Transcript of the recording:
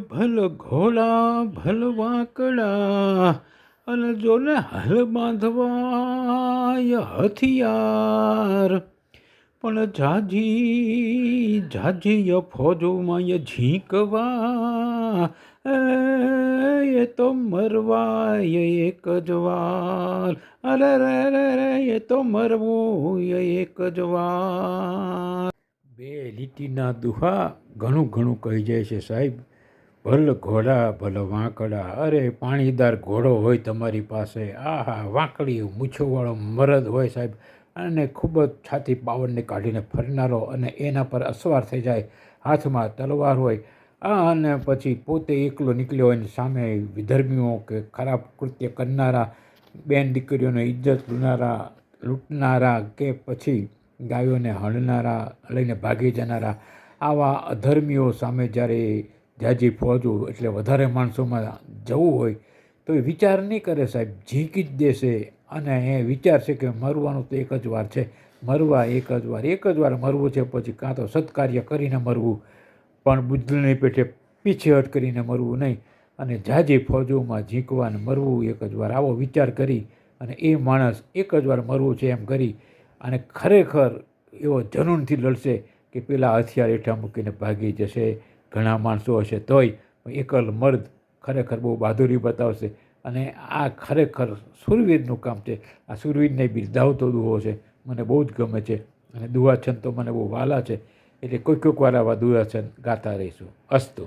ભલ ઘોડા ભલ વાંકડા અને જોને હલ બાંધવા હથિયાર પણ ઝાઝી ઝાઝી ફોજોમાં ઝીંકવા એ તો મરવા એક જ વાર અરે રે રે રે એ તો મરવું એક જ વાર. બે લીટીના દુહા ઘણું ઘણું કહી જાય છે સાહેબ. ભલ ઘોડા ભલ વાંકડા. અરે પાણીદાર ઘોડો હોય તમારી પાસે, આહા વાંકડી મૂછોવાળો મરદ હોય સાહેબ, અને ખૂબ જ છાતી પાવરને કાઢીને ફરનારો, અને એના પર અસવાર થઈ જાય, હાથમાં તલવાર હોય, અને પછી પોતે એકલો નીકળ્યો હોય ને સામે વિધર્મીઓ કે ખરાબ કૃત્ય કરનારા, બેન દીકરીઓને ઇજ્જત લૂંટનારા કે પછી ગાયોને હણનારા, લઈને ભાગી જનારા, આવા અધર્મીઓ સામે જ્યારે જાજી ફોજો એટલે વધારે માણસોમાં જવું હોય તો એ વિચાર નહીં કરે સાહેબ, ઝીંકી જ દેશે. અને એ વિચારશે કે મરવાનું તો એક જ વાર છે, મરવા એક જ વાર મરવું છે, પછી કાં તો સત્કાર્ય કરીને મરવું, પણ બુદ્ધની પેઠે પીછેહટ કરીને મરવું નહીં, અને જાજી ફોજોમાં ઝીંકવાને મરવું એક જ વાર, આવો વિચાર કરી અને એ માણસ એક જ વાર મરવું છે એમ કરી અને ખરેખર એવો જનૂનથી લડશે કે પેલા હથિયાર હેઠા મૂકીને ભાગી જશે. ઘણા માણસો હશે તોય એકલ મર્દ ખરેખર બહુ બહાદુરી બતાવશે. અને આ ખરેખર શૂરવીરનું કામ છે. આ શૂરવીરને બિરદાવતો દુહો છે, મને બહુ જ ગમે છે, અને દુહા છંદ તો મને બહુ વહાલા છે, એટલે કોઈક વાર આવા દુહા છંદ ગાતા રહીશું. અસ્તુ.